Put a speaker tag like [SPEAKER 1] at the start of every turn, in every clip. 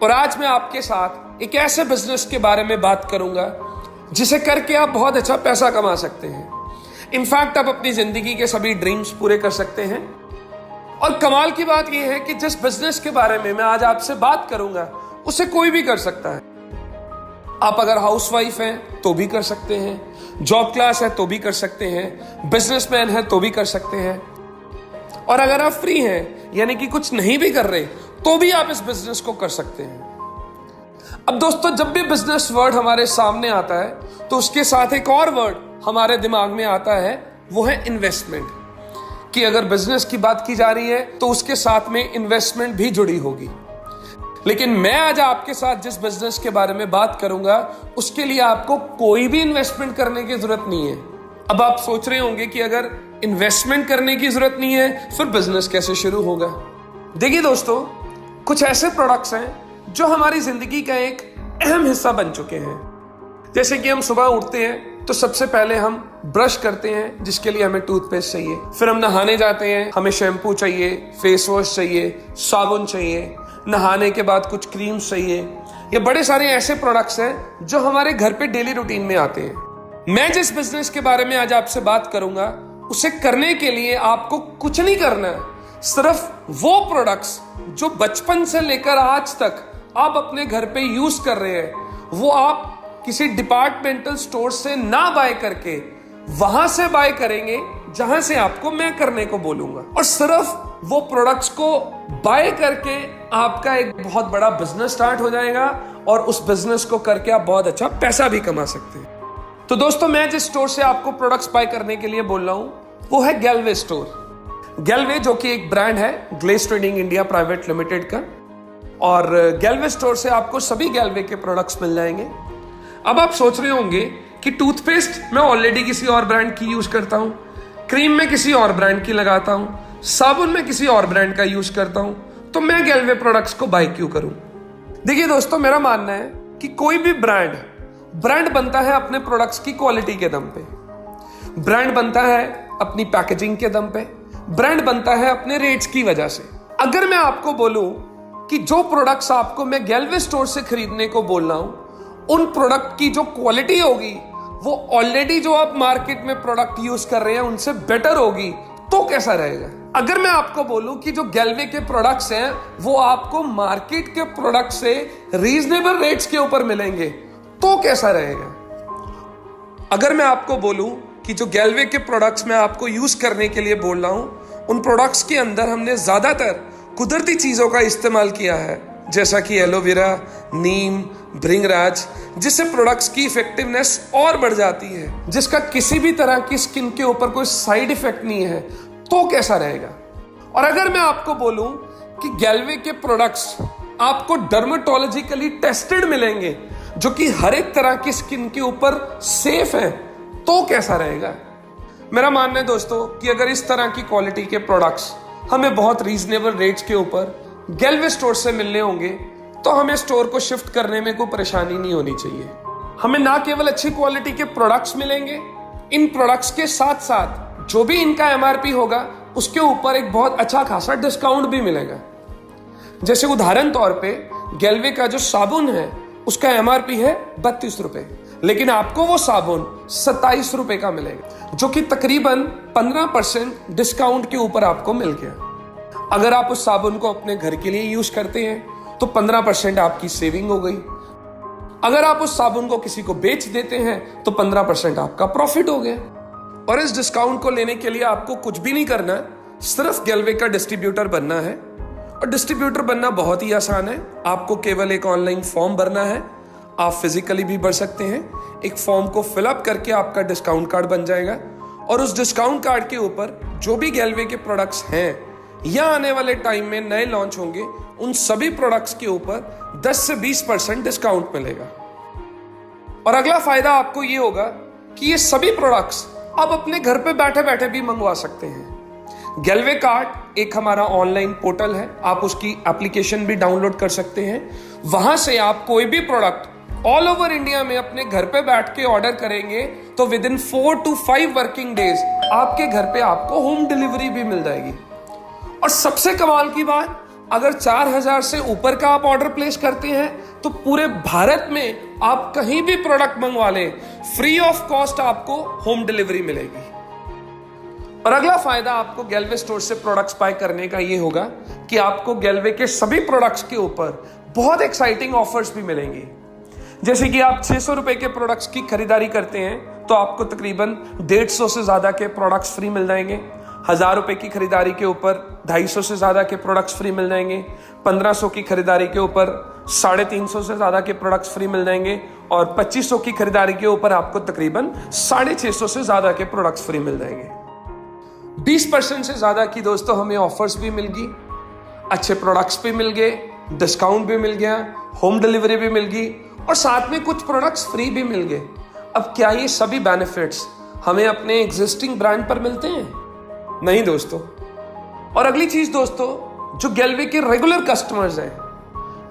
[SPEAKER 1] और आज मैं आपके साथ एक ऐसे बिजनेस के बारे में बात करूंगा जिसे करके आप बहुत अच्छा पैसा कमा सकते हैं। इनफैक्ट आप अपनी जिंदगी के सभी ड्रीम्स पूरे कर सकते हैं। और कमाल की बात यह है कि जिस बिजनेस के बारे में मैं आज आपसे बात करूंगा उसे कोई भी कर सकता है। आप अगर हाउसवाइफ हैं तो भी कर सकते हैं, जॉब क्लास है तो भी कर सकते हैं, बिजनेसमैन है तो भी कर सकते हैं, और अगर आप फ्री हैं यानी कि कुछ नहीं भी कर रहे तो भी आप इस बिजनेस को कर सकते हैं। अब दोस्तों, जब भी बिजनेस वर्ड हमारे सामने आता है तो उसके साथ एक और वर्ड हमारे दिमाग में आता है, वो है इन्वेस्टमेंट। कि अगर बिजनेस की बात की जा रही है तो उसके साथ में इन्वेस्टमेंट भी जुड़ी होगी। लेकिन मैं आज आपके साथ जिस बिजनेस के बारे में बात करूंगा उसके लिए आपको कोई भी इन्वेस्टमेंट करने की जरूरत नहीं है। अब आप सोच रहे होंगे कि अगर इन्वेस्टमेंट करने की जरूरत नहीं है फिर बिजनेस कैसे शुरू होगा। देखिए दोस्तों, कुछ ऐसे प्रोडक्ट्स हैं जो हमारी जिंदगी का एक अहम हिस्सा बन चुके हैं। जैसे कि हम सुबह उठते हैं तो सबसे पहले हम ब्रश करते हैं, जिसके लिए हमें टूथपेस्ट चाहिए। फिर हम नहाने जाते हैं, हमें शैम्पू चाहिए, फेस वॉश चाहिए, साबुन चाहिए। नहाने के बाद कुछ क्रीम्स चाहिए। ये बड़े सारे ऐसे प्रोडक्ट्स हैं जो हमारे घर पे डेली रूटीन में आते हैं। मैं जिस बिजनेस के बारे में आज आपसे बात करूंगा उसे करने के लिए आपको कुछ नहीं करना है। सिर्फ वो प्रोडक्ट्स जो बचपन से लेकर आज तक आप अपने घर पे यूज कर रहे हैं वो आप किसी डिपार्टमेंटल स्टोर से ना बाय करके वहां से बाय करेंगे जहां से आपको मैं करने को बोलूंगा। और सिर्फ वो प्रोडक्ट्स को बाय करके आपका एक बहुत बड़ा बिजनेस स्टार्ट हो जाएगा और उस बिजनेस को करके आप बहुत अच्छा पैसा भी कमा सकते हैं। तो दोस्तों, मैं जिस स्टोर से आपको प्रोडक्ट्स बाय करने के लिए बोल रहा हूं वो है गैलवे स्टोर। गैलवे जो कि एक ब्रांड है Glaze Trading India Private Limited का, और गैलवे स्टोर से आपको सभी गैलवे के प्रोडक्ट्स मिल जाएंगे। अब आप सोच रहे होंगे कि टूथपेस्ट मैं ऑलरेडी किसी और ब्रांड की यूज करता हूं, क्रीम में किसी और ब्रांड की लगाता हूं, साबुन में किसी और ब्रांड का यूज करता हूं, तो मैं गैलवे प्रोडक्ट्स को बाय क्यों करूं। देखिए दोस्तों, मेरा मानना है कि कोई भी ब्रांड बनता है अपने प्रोडक्ट्स की क्वालिटी के दम पे, ब्रांड बनता है अपनी पैकेजिंग के दम पे, ब्रांड बनता है अपने रेट्स की वजह से। अगर मैं आपको बोलूं कि जो प्रोडक्ट्स आपको मैं गैलवे स्टोर से खरीदने को बोल रहा हूं उन प्रोडक्ट की जो क्वालिटी होगी वो ऑलरेडी जो आप मार्केट में प्रोडक्ट यूज कर रहे हैं उनसे बेटर होगी, तो कैसा रहेगा। अगर मैं आपको बोलूं कि जो गैलवे के प्रोडक्ट्स हैं वो आपको मार्केट के प्रोडक्ट से रीजनेबल रेट्स के ऊपर मिलेंगे, तो कैसा रहेगा। अगर मैं आपको बोलूं कि जो गैलवे के प्रोडक्ट्स मैं आपको यूज करने के लिए बोल रहा हूं उन प्रोडक्ट्स के अंदर हमने ज्यादातर कुदरती चीजों का इस्तेमाल किया है, जैसा कि एलोवेरा, नीम, भृंगराज, जिससे प्रोडक्ट्स की इफेक्टिवनेस और बढ़ जाती है, जिसका किसी भी तरह की स्किन के ऊपर कोई साइड इफेक्ट नहीं है, तो कैसा रहेगा। और अगर मैं आपको बोलूं कि गैलवे के प्रोडक्ट्स आपको डर्मेटोलॉजिकली टेस्टेड मिलेंगे जो कि हर एक तरह की स्किन के ऊपर सेफ है, तो कैसा रहेगा। मेरा मानना है दोस्तों कि अगर इस तरह की क्वालिटी के प्रोडक्ट्स हमें बहुत रीजनेबल रेट्स के ऊपर गैलवे स्टोर से मिलने होंगे तो हमें स्टोर को शिफ्ट करने में कोई परेशानी नहीं होनी चाहिए। हमें ना केवल अच्छी क्वालिटी के प्रोडक्ट्स मिलेंगे, इन प्रोडक्ट्स के साथ साथ जो भी इनका एमआरपी होगा उसके ऊपर एक बहुत अच्छा खासा डिस्काउंट भी मिलेगा। जैसे उदाहरण तौर पे गैलवे का जो साबुन है उसका एमआरपी है 32 रुपए, लेकिन आपको वो साबुन 27 रुपए का मिलेगा, जो कि तकरीबन 15% डिस्काउंट के ऊपर आपको मिल गया। अगर आप उस साबुन को अपने घर के लिए यूज करते हैं तो 15% आपकी सेविंग हो गई। अगर आप उस साबुन को किसी को बेच देते हैं तो 15% आपका प्रॉफिट हो गया। और इस डिस्काउंट को लेने के लिए आपको कुछ भी नहीं करना, सिर्फ गैलवे का डिस्ट्रीब्यूटर बनना है। और डिस्ट्रीब्यूटर बनना बहुत ही आसान है। आपको केवल एक ऑनलाइन फॉर्म भरना है, आप फिजिकली भी भर सकते हैं। एक फॉर्म को फिलअप करके आपका डिस्काउंट कार्ड बन जाएगा और उस डिस्काउंट कार्ड के ऊपर जो भी गैलवे के प्रोडक्ट्स हैं या आने वाले टाइम में नए लॉन्च होंगे उन सभी प्रोडक्ट्स के ऊपर 10 से 20% डिस्काउंट मिलेगा। और अगला फायदा आपको ये होगा कि ये सभी प्रोडक्ट्स आप अपने घर पे बैठे बैठे भी मंगवा सकते हैं। गैलवे कार्ट एक हमारा ऑनलाइन पोर्टल है, आप उसकी एप्लीकेशन भी डाउनलोड कर सकते हैं। वहां से आप कोई भी प्रोडक्ट ऑल ओवर इंडिया में अपने घर पे बैठ के ऑर्डर करेंगे तो with in 4 to 5 working days आपके घर पे आपको होम डिलीवरी भी मिल जाएगी। और सबसे कमाल की बात, अगर 4000 से ऊपर का आप ऑर्डर प्लेस करते हैं तो पूरे भारत में आप कहीं भी प्रोडक्ट मंगवा लें, फ्री ऑफ कॉस्ट आपको होम डिलीवरी मिलेगी। और अगला फायदा आपको गैलवे स्टोर से प्रोडक्ट्स बाय करने का ये होगा कि आपको गैलवे के सभी प्रोडक्ट्स के ऊपर बहुत एक्साइटिंग ऑफर्स भी मिलेंगे। जैसे कि आप 600 रुपए के प्रोडक्ट्स की खरीदारी करते हैं तो आपको तकरीबन 150 से ज्यादा के प्रोडक्ट्स फ्री मिल जाएंगे। 1000 रुपए की खरीदारी के ऊपर 250 से ज्यादा के प्रोडक्ट्स फ्री मिल जाएंगे। 1500 की खरीदारी के ऊपर 350 से ज्यादा के प्रोडक्ट्स फ्री मिल जाएंगे। और 2500 की खरीदारी के ऊपर आपको तकरीबन 650 से ज्यादा के प्रोडक्ट्स फ्री मिल जाएंगे। 20% से ज्यादा की दोस्तों हमें ऑफर्स भी मिल गई, अच्छे प्रोडक्ट्स भी मिल गए, डिस्काउंट भी मिल गया, होम डिलीवरी भी मिल गई और साथ में कुछ प्रोडक्ट्स फ्री भी मिल गए। अब क्या ये सभी बेनिफिट्स हमें अपने एग्जिस्टिंग ब्रांड पर मिलते हैं? नहीं दोस्तों। और अगली चीज दोस्तों, जो गैलवे के रेगुलर कस्टमर्स हैं,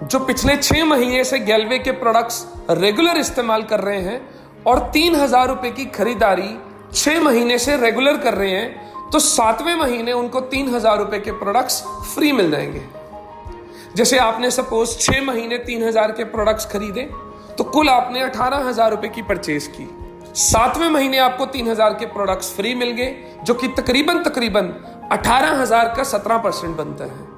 [SPEAKER 1] जो पिछले 6 महीने से गैलवे के प्रोडक्ट्स रेगुलर इस्तेमाल कर रहे हैं और 3000 रुपए की खरीदारी 6 महीने से रेगुलर कर रहे हैं, तो 7वें महीने उनको 3000 रुपए के प्रोडक्ट्स फ्री मिल जाएंगे। जैसे आपने सपोज 6 महीने 3000 के प्रोडक्ट्स खरीदे तो कुल आपने 18000 रुपए की परचेज की। 7वें महीने आपको 3000 के प्रोडक्ट्स फ्री मिल गए, जो कि तकरीबन 18000 का 17% बनता है।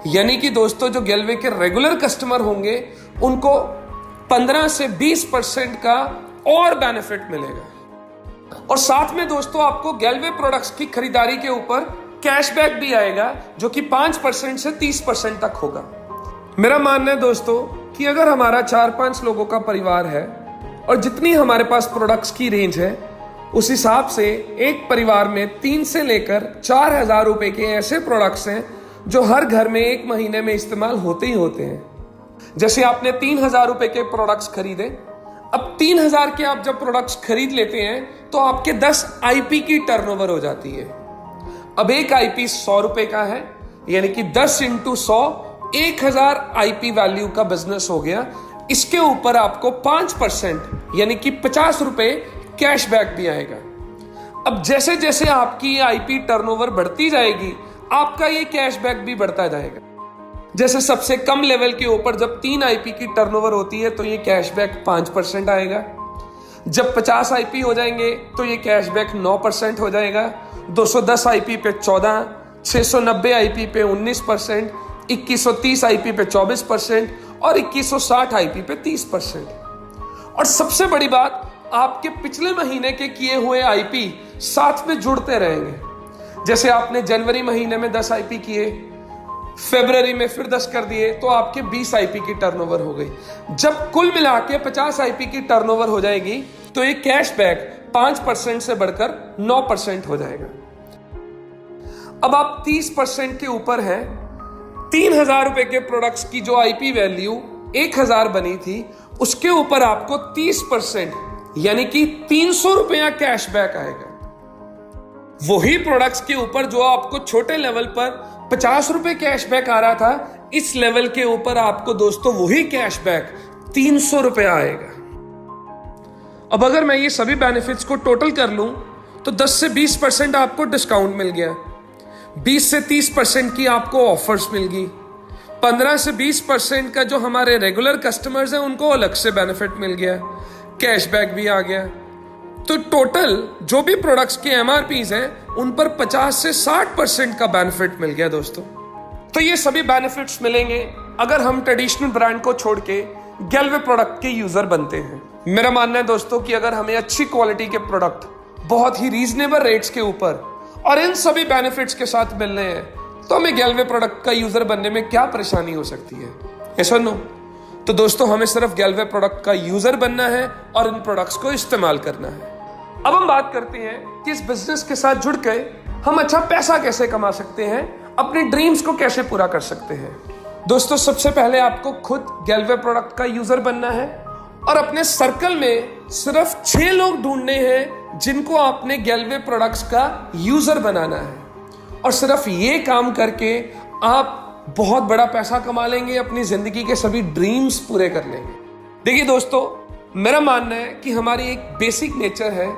[SPEAKER 1] यानी कि दोस्तों जो गैलवे के रेगुलर कस्टमर होंगे उनको 15 से 20% का और बेनिफिट मिलेगा। और साथ में दोस्तों आपको गैलवे प्रोडक्ट्स की खरीदारी के ऊपर कैशबैक भी आएगा, जो कि 5% से 30% तक होगा। मेरा मानना है दोस्तों कि अगर हमारा 4-5 लोगों का परिवार है और जितनी हमारे पास प्रोडक्ट्स की रेंज है, उस हिसाब से एक परिवार में 3 से लेकर 4000 रुपए के ऐसे प्रोडक्ट्स हैं जो हर घर में एक महीने में इस्तेमाल होते ही होते हैं। जैसे आपने 3000 रुपए के प्रोडक्ट्स खरीदे, अब 3000 के आप जब प्रोडक्ट्स खरीद लेते हैं तो आपके 10 आईपी की टर्नओवर हो जाती है। अब एक आईपी 100 रुपए का है, यानी कि 10 × 100 1000 आईपी वैल्यू का बिजनेस हो गया। इसके ऊपर आपको 5% यानी कि 50 रुपए कैशबैक भी आएगा। अब जैसे जैसे आपकी आईपी टर्नओवर बढ़ती जाएगी, आपका ये कैशबैक भी बढ़ता जाएगा। जैसे सबसे कम लेवल के ऊपर जब 3 आईपी की टर्नओवर होती है तो ये कैशबैक 5% आएगा। जब 50 आईपी हो जाएंगे तो ये कैशबैक 9% हो जाएगा। 210 आईपी पे 14%, 690 आईपी पे 19%, 2130 आईपी पे 24% और 2160 आईपी पे 30%। और सबसे बड़ी बात, आपके पिछले महीने के किए हुए आईपी साथ में जुड़ते रहेंगे। जैसे आपने जनवरी महीने में 10 आईपी किए, फरवरी में फिर 10 कर दिए, तो आपके 20 आईपी की टर्नओवर हो गई। जब कुल मिला के 50 आईपी की टर्नओवर हो जाएगी तो ये कैशबैक 5% से बढ़कर 9% हो जाएगा। अब आप 30% के ऊपर हैं। 3000 रुपए के प्रोडक्ट्स की जो आईपी वैल्यू 1000 बनी थी, उसके ऊपर आपको 30% यानी कि 300 रुपया कैशबैक आएगा। वही प्रोडक्ट्स के ऊपर जो आपको छोटे लेवल पर 50 रुपए कैशबैक आ रहा था, इस लेवल के ऊपर आपको दोस्तों वही कैशबैक 300 रुपया आएगा। अब अगर मैं ये सभी बेनिफिट्स को टोटल कर लूं तो 10 से 20% आपको डिस्काउंट मिल गया, 20 से 30% की आपको ऑफर्स मिल गई, 15 से 20% का जो हमारे रेगुलर कस्टमर्स हैं उनको अलग से बेनिफिट मिल गया, कैशबैक भी आ गया। तो टोटल जो भी प्रोडक्ट्स के एमआरपीज हैं उन पर 50 से 60% का बेनिफिट मिल गया दोस्तों। तो ये सभी बेनिफिट्स मिलेंगे अगर हम ट्रेडिशनल ब्रांड को छोड़ के गैलवे प्रोडक्ट के यूजर बनते हैं। मेरा मानना है दोस्तों कि अगर हमें अच्छी क्वालिटी के प्रोडक्ट बहुत ही रीजनेबल रेट्स के ऊपर और इन सभी बेनिफिट्स के साथ मिल रहे हैं, तो हमें गैलवे प्रोडक्ट का यूजर बनने में क्या परेशानी हो सकती है? ऐसा नो? तो दोस्तों हमें सिर्फ गैलवे प्रोडक्ट का यूजर बनना है और इन प्रोडक्ट्स को इस्तेमाल करना है। अब हम बात करते हैं कि इस बिजनेस के साथ जुड़ के हम अच्छा पैसा कैसे कमा सकते हैं, अपने ड्रीम्स को कैसे पूरा कर सकते हैं। दोस्तों सबसे पहले आपको खुद गैलवे प्रोडक्ट का यूजर बनना है और अपने सर्कल में सिर्फ 6 लोग ढूंढने हैं जिनको आपने गैलवे प्रोडक्ट्स का यूजर बनाना है। और सिर्फ ये काम करके आप बहुत बड़ा पैसा कमा लेंगे, अपनी जिंदगी के सभी ड्रीम्स पूरे कर लेंगे। देखिए दोस्तों, मेरा मानना है कि हमारी एक बेसिक नेचर है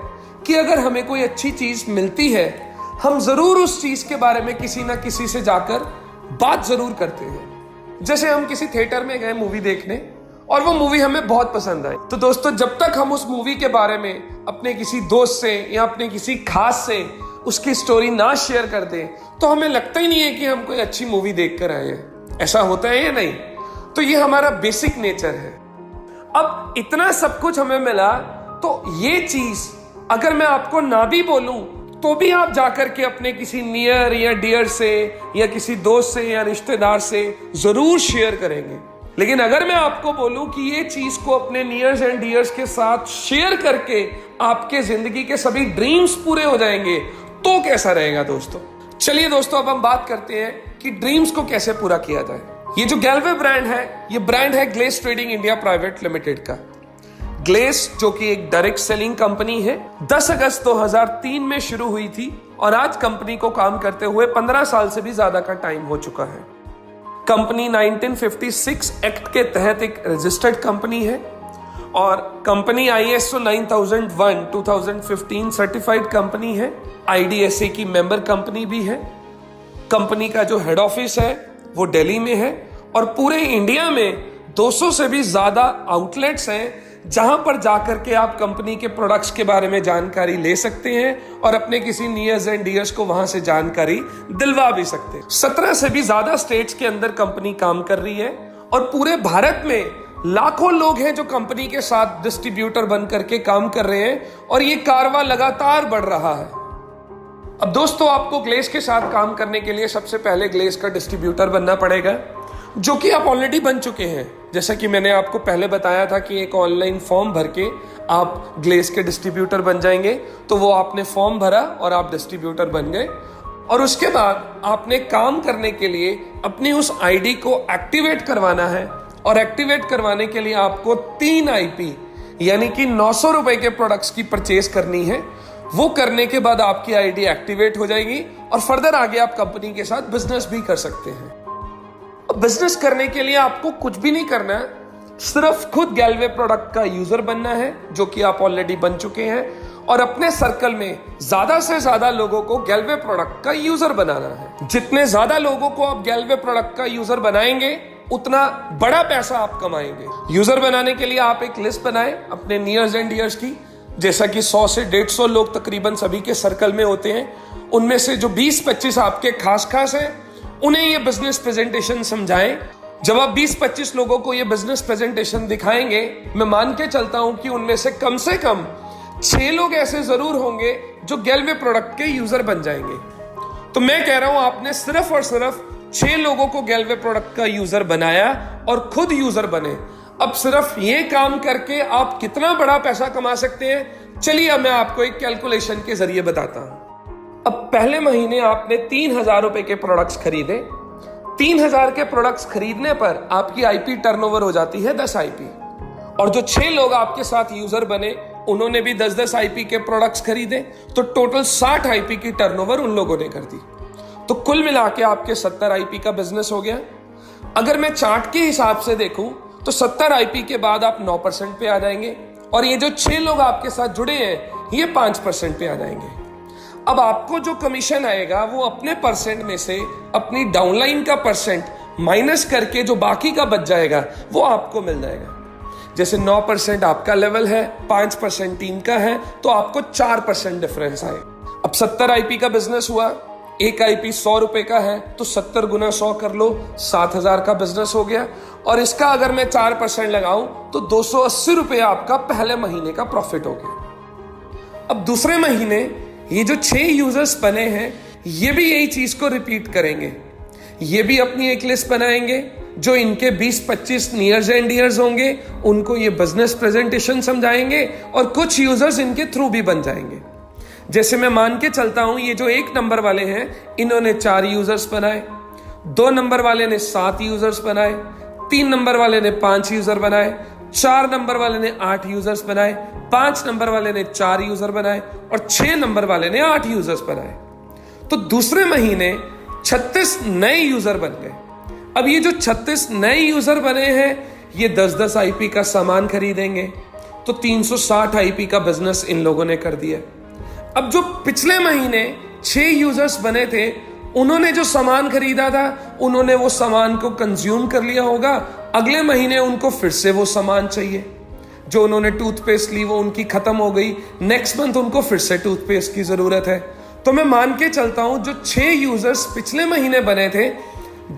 [SPEAKER 1] कि अगर हमें कोई अच्छी चीज मिलती है, हम जरूर उस चीज के बारे में किसी ना किसी से जाकर बात जरूर करते हैं। जैसे हम किसी थिएटर में गए मूवी देखने और वो मूवी हमें बहुत पसंद आई, तो दोस्तों जब तक हम उस मूवी के बारे में अपने किसी दोस्त से या अपने किसी खास से उसकी स्टोरी ना शेयर कर दें तो हमें लगता ही नहीं है कि हम कोई अच्छी मूवी देख कर आए हैं। ऐसा होता है या नहीं? तो ये हमारा बेसिक नेचर है। अब इतना सब कुछ हमें मिला, तो ये चीज अगर मैं आपको ना भी बोलूं तो भी आप जाकर के अपने किसी नियर या डियर से या किसी दोस्त से या रिश्तेदार से जरूर शेयर करेंगे। लेकिन अगर मैं आपको बोलूं कि ये चीज को अपने नियर्स एंड डियर्स के साथ शेयर करके आपके जिंदगी के सभी ड्रीम्स पूरे हो जाएंगे, तो कैसा रहेगा दोस्तों? चलिए दोस्तों, अब हम बात करते हैं कि ड्रीम्स को कैसे पूरा किया जाए। ये जो गैलवे ब्रांड है, ये ब्रांड है glace trading India Private Limited का। ग्लेस जो कि एक डायरेक्ट सेलिंग कंपनी है, 10 अगस्त 2003 में शुरू हुई थी और आज कंपनी को काम करते हुए 15 साल से भी ज्यादा का टाइम हो चुका है। कंपनी 1956 एक्ट के तहत एक रजिस्टर्ड कंपनी है और कंपनी ISO 9001 2015 सर्टिफाइड कंपनी है। IDSA की मेंबर कंपनी भी है। कंपनी का जो हेड ऑफिस है वो दिल्ली में है और पूरे इंडिया में 200 से भी ज्यादा आउटलेट्स हैं जहां पर जाकर के आप कंपनी के प्रोडक्ट्स के बारे में जानकारी ले सकते हैं और अपने किसी नियर्स एंड डियर्स को वहां से जानकारी दिलवा भी सकते हैं। 17 से भी ज्यादा स्टेट्स के अंदर कंपनी काम कर रही है और पूरे भारत में लाखों लोग हैं जो कंपनी के साथ डिस्ट्रीब्यूटर बन करके काम कर रहे हैं और ये कारवां लगातार बढ़ रहा है। अब दोस्तों, आपको ग्लेस के साथ काम करने के लिए सबसे पहले ग्लेस का डिस्ट्रीब्यूटर बनना पड़ेगा, जो कि आप ऑलरेडी बन चुके हैं। जैसा कि मैंने आपको पहले बताया था कि एक ऑनलाइन फॉर्म भर के आप ग्लेस के डिस्ट्रीब्यूटर बन जाएंगे, तो वो आपने फॉर्म भरा और आप डिस्ट्रीब्यूटर बन गए। और उसके बाद आपने काम करने के लिए अपनी उस आईडी को एक्टिवेट करवाना है और एक्टिवेट करवाने के लिए आपको 3 IP यानी कि 900 रुपए के प्रोडक्ट्स की परचेज करनी है। वो करने के बाद आपकी आईडी एक्टिवेट हो जाएगी और फर्दर आगे आप कंपनी के साथ बिजनेस भी कर सकते हैं। बिजनेस करने के लिए आपको कुछ भी नहीं करना है, सिर्फ खुद गैलवे प्रोडक्ट का यूजर बनना है, जो कि आप ऑलरेडी बन चुके हैं, और अपने सर्कल में ज्यादा से ज्यादा लोगों को गैलवे प्रोडक्ट का यूजर बनाना है। जितने ज्यादा लोगों को आप गैलवे प्रोडक्ट का यूजर बनाएंगे उतना बड़ा पैसा आप कमाएंगे। यूजर बनाने के लिए आप एक लिस्ट बनाएं अपने नियर्स एंड डियर्स की, जैसा कि 100 से 150 लोग तकरीबन सभी के सर्कल में होते हैं। उनमें से जो 20-25 आपके खास हैं उन्हें ये बिजनेस प्रेजेंटेशन समझाएं। जब आप 20-25 लोगों को ये बिजनेस प्रेजेंटेशन दिखाएंगे, मैं मान के चलता हूं कि उनमें से कम 6 लोग ऐसे जरूर होंगे जो गैलवे प्रोडक्ट के यूजर बन जाएंगे। तो मैं कह रहा हूं, आपने सिर्फ और सिर्फ 6 लोगों को गैलवे प्रोडक्ट का यूजर बनाया और खुद यूजर बने। अब सिर्फ ये काम करके आप कितना बड़ा पैसा कमा सकते हैं, चलिए अब मैं आपको एक कैलकुलेशन के जरिए बताता हूं। अब पहले महीने आपने 3000 रुपए के प्रोडक्ट्स खरीदे। 3000 के प्रोडक्ट्स खरीदने पर आपकी IP टर्नओवर हो जाती है 10 IP। और जो 6 लोग आपके साथ यूजर बने उन्होंने भी 10-10 IP के प्रोडक्ट्स खरीदे, तो टोटल 60 IP की टर्नओवर उन लोगों ने कर दी। तो कुल मिला के आपके 70 IP का बिजनेस हो गया। अगर मैं चार्ट के हिसाब से देखूं तो 70 IP के बाद आप 9% पे आ जाएंगे और ये जो 6 लोग आपके साथ जुड़े हैं ये 5% पे आ जाएंगे। अब आपको जो कमीशन आएगा वो अपने परसेंट में से अपनी डाउनलाइन का परसेंट माइनस करके जो बाकी का बच जाएगा वो आपको मिल जाएगा। जैसे 9% आपका लेवल है, 5% टीम का है, तो आपको 4% डिफरेंस आएगा। अब 70 IP का बिजनेस हुआ, एक IP 100 रुपए का है, तो 70 गुना 100 कर लो, 7000 का बिजनेस हो गया। और इसका अगर मैं 4% लगाऊं तो 280 रुपए आपका पहले महीने का प्रॉफिट हो गया। अब दूसरे महीने ये जो 6 यूजर्स बने हैं ये भी यही चीज को रिपीट करेंगे। ये भी अपनी एक लिस्ट बनाएंगे, जो इनके 20-25 नियर्स एंड डियर्स होंगे उनको ये बिजनेस प्रेजेंटेशन समझाएंगे और कुछ यूजर्स इनके थ्रू भी बन जाएंगे। जैसे मैं मान के चलता हूं, ये जो 1 नंबर वाले हैं इन्होंने 4 यूजर्स बनाए, 2 नंबर वाले ने 7 यूजर्स बनाए, 3 नंबर वाले ने 5 यूजर बनाए, 4 नंबर वाले ने 8 यूजर्स बनाए, 5 नंबर वाले ने 4 यूजर बनाए और 6 नंबर वाले ने 8 यूजर्स बनाए। तो दूसरे महीने 36 नए यूजर बन गए। अब ये जो 36 नए यूजर बने हैं ये 10-10 IP का सामान खरीदेंगे, तो 360 IP का बिजनेस इन लोगों ने कर दिया। अब जो पिछले महीने 6 यूजर्स बने थे उन्होंने जो सामान खरीदा था उन्होंने वो सामान को कंज्यूम कर लिया होगा, अगले महीने उनको फिर से वो सामान चाहिए। जो उन्होंने टूथपेस्ट ली वो उनकी खत्म हो गई, नेक्स्ट मंथ उनको फिर से टूथपेस्ट की जरूरत है। तो मैं मान के चलता हूं जो 6 यूजर्स पिछले महीने बने थे,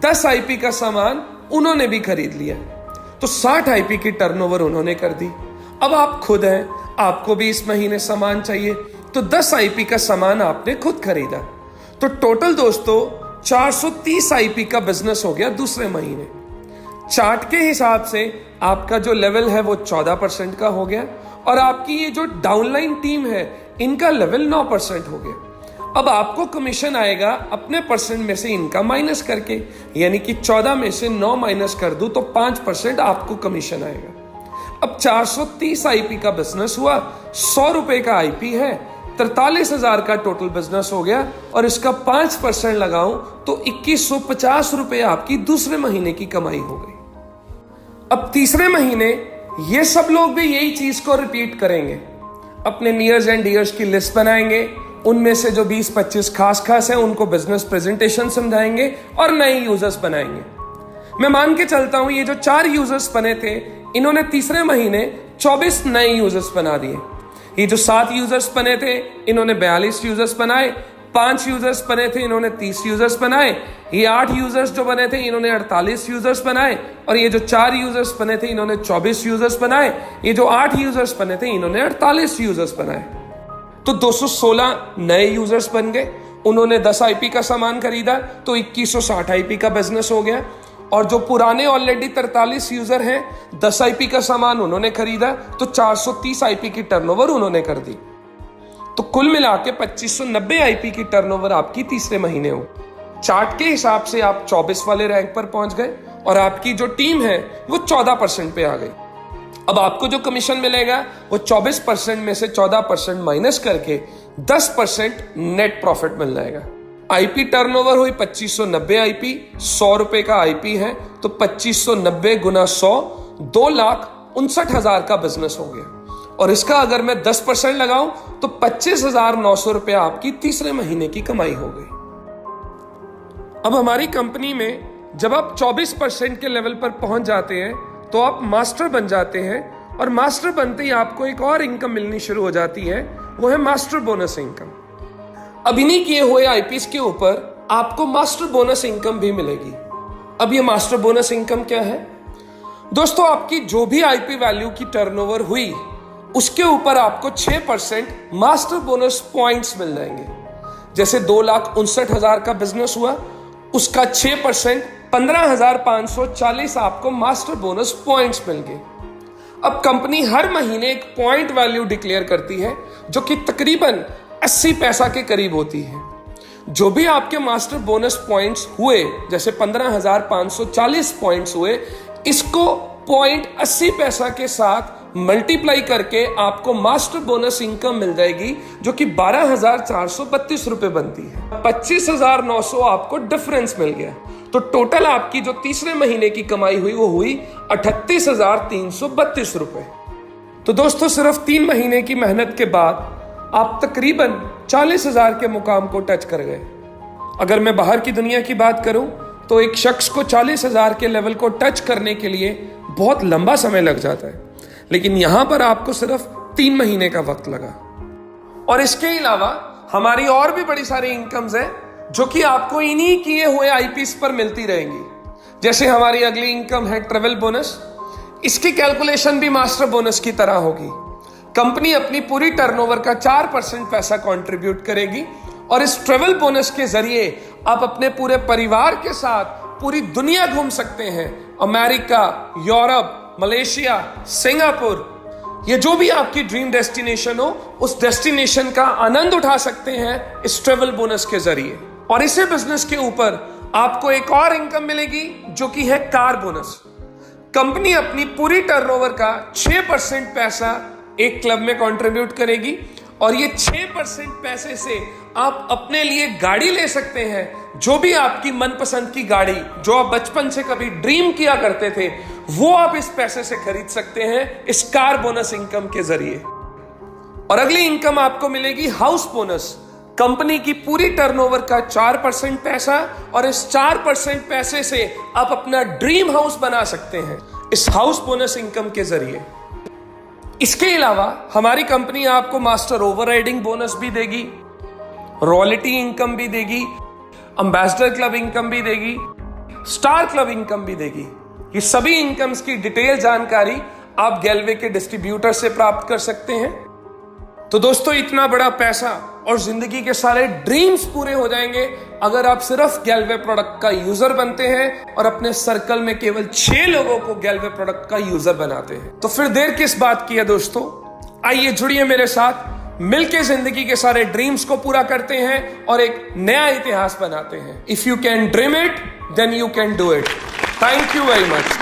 [SPEAKER 1] 10 आईपी का सामान उन्होंने भी खरीद लिया, तो 60 आईपी की टर्नओवर उन्होंने कर दी। अब आप खुद हैं, आपको भी इस महीने सामान चाहिए, तो 10 आईपी का सामान आपने खुद खरीदा, तो टोटल दोस्तों 430 आईपी का बिजनेस हो गया दूसरे महीने। चार्ट के हिसाब से आपका जो लेवल है वो 14% का हो गया, और आपकी ये जो डाउनलाइन टीम है इनका लेवल 9% हो गया। अब आपको कमीशन आएगा अपने परसेंट में से इनका माइनस करके, यानी कि 14 में से 9 माइनस कर दूं तो 5% आपको कमीशन आएगा। अब 430 आईपी का बिजनेस हुआ, 100 रुपए का आईपी है, 43,000 का टोटल बिजनेस हो गया, और इसका 5% लगाऊं तो 2150 रुपए आपकी दूसरे महीने की कमाई हो गई। अब तीसरे महीने ये सब लोग भी यही चीज को रिपीट करेंगे, अपने नियर्स एंड डियर्स की लिस्ट बनाएंगे, उनमें से जो 20-25 खास है उनको बिजनेस प्रेजेंटेशन समझाएंगे और नए यूजर्स बनाएंगे। मैं मान के चलता हूं ये जो 4 यूजर्स बने थे इन्होंने तीसरे महीने 24 नए यूजर्स बना दिए। ये जो 7 यूजर्स बने थे इन्होंने 42 यूजर्स बनाए, 5 यूजर्स बने थे इन्होंने 30 यूजर्स बनाए, ये 8 यूजर्स जो बने थे इन्होंने 48 यूजर्स बनाए, और ये जो 4 यूजर्स बने थे इन्होंने 24 यूजर्स बनाए, ये जो 8 यूजर्स बने थे इन्होंने 48 यूजर्स बनाए। तो 216 नए यूजर्स बन गए। उन्होंने 10 आईपी का सामान खरीदा तो 2160 आईपी का बिजनेस हो गया, और जो पुराने ऑलरेडी 43 यूजर हैं, 10 आईपी का सामान उन्होंने खरीदा तो 430 आईपी की टर्नओवर उन्होंने कर दी। तो कुल मिला के 2590 आईपी की टर्नओवर आपकी तीसरे महीने हो। चार्ट के हिसाब से आप 24 वाले रैंक पर पहुंच गए, और आपकी जो टीम है वो 14% पे आ गई। अब आपको जो कमीशन मिलेगा वो 24% में से 14% माइनस करके 10% नेट प्रॉफिट मिल जाएगा। आईपी टर्नओवर हुई 2590 आईपी, 100 रुपए का आईपी है तो 2590 गुना 100, 2,59,000 का बिजनेस हो गया। और इसका अगर मैं 10% लगाऊं तो 25,900 रुपए आपकी तीसरे महीने की कमाई हो गई। अब हमारी कंपनी में जब आप 24% के लेवल पर पहुंच जाते हैं तो आप मास्टर बन जाते हैं, और मास्टर बनते ही आपको एक और इनकम मिलनी शुरू हो जाती है, वो है मास्टर बोनस इनकम। अब इन्हीं किए हुए आईपीएस के ऊपर आपको मास्टर बोनस इनकम भी मिलेगी। अब ये मास्टर बोनस इनकम क्या है दोस्तों? आपकी जो भी आईपी वैल्यू की टर्नओवर हुई उसके ऊपर आपको 6% मास्टर बोनस पॉइंट्स मिल जाएंगे। जैसे 2,59,000 का बिजनेस हुआ, उसका 6% 15,540 आपको मास्टर बोनस पॉइंट्स मिल गए। अब कंपनी हर महीने एक पॉइंट वैल्यू डिक्लेयर करती है जो कि तकरीबन 80 पैसा के करीब होती है। जो भी आपके मास्टर बोनस पॉइंट्स हुए, जैसे 15,540 पॉइंट्स हुए, इसको पॉइंट 80 पैसा के साथ मल्टीप्लाई करके आपको मास्टर बोनस इनकम मिल जाएगी, जो कि 12,432 रुपए बनती है। 25,900 आपको डिफरेंस मिल गया, तो टोटल आपकी जो तीसरे महीने की कमाई हुई वो हुई 38,332 रुपए। तो दोस्तों सिर्फ 3 महीने की मेहनत के बाद आप तकरीबन 40,000 के मुकाम को टच कर गए। अगर मैं बाहर की दुनिया की बात करूं तो एक शख्स को 40,000 के लेवल को टच करने के लिए बहुत लंबा समय लग जाता है, लेकिन यहां पर आपको सिर्फ 3 महीने का वक्त लगा। और इसके अलावा हमारी और भी बड़ी सारी इनकम्स हैं जो कि आपको इन्हीं किए हुए आईपीएस पर मिलती रहेंगी। जैसे हमारी अगली इनकम है ट्रेवल बोनस। इसकी कैलकुलेशन भी मास्टर बोनस की तरह होगी। कंपनी अपनी पूरी टर्नओवर का 4% पैसा कंट्रीब्यूट करेगी, और इस ट्रेवल बोनस के जरिए आप अपने पूरे परिवार के साथ पूरी दुनिया घूम सकते हैं। अमेरिका, यूरोप, मलेशिया, सिंगापुर, ये जो भी आपकी ड्रीम डेस्टिनेशन हो, उस डेस्टिनेशन का आनंद उठा सकते हैं इस ट्रेवल बोनस के जरिए। और इसी बिजनेस के ऊपर आपको एक और इनकम मिलेगी जो कि है कार बोनस। कंपनी अपनी पूरी टर्नओवर का 6% पैसा एक क्लब में कंट्रीब्यूट करेगी, और ये 6% पैसे से आप अपने लिए गाड़ी ले सकते हैं। जो भी आपकी मनपसंद की गाड़ी जो आप बचपन से कभी ड्रीम किया करते थे, वो आप इस पैसे से खरीद सकते हैं इस कार बोनस इनकम के जरिए। और अगली इनकम आपको मिलेगी हाउस बोनस। कंपनी की पूरी टर्नओवर का 4% पैसा, और इस 4% पैसे से आप अपना ड्रीम हाउस बना सकते हैं इस हाउस बोनस इनकम के जरिए। इसके अलावा हमारी कंपनी आपको मास्टर ओवरराइडिंग बोनस भी देगी, रॉयल्टी इनकम भी देगी, एम्बेसडर क्लब इनकम भी देगी, स्टार क्लब इनकम भी देगी। ये सभी इनकम्स की डिटेल जानकारी आप गैलवे के डिस्ट्रीब्यूटर से प्राप्त कर सकते हैं। तो दोस्तों, इतना बड़ा पैसा और जिंदगी के सारे ड्रीम्स पूरे हो जाएंगे अगर आप सिर्फ गैलवे प्रोडक्ट का यूजर बनते हैं और अपने सर्कल में केवल 6 लोगों को गैलवे प्रोडक्ट का यूजर बनाते हैं। तो फिर देर किस बात की है दोस्तों, आइए जुड़िए मेरे साथ, मिलके जिंदगी के सारे ड्रीम्स को पूरा करते हैं और एक नया इतिहास बनाते हैं। If you can dream it, then you can do it. Thank you very much.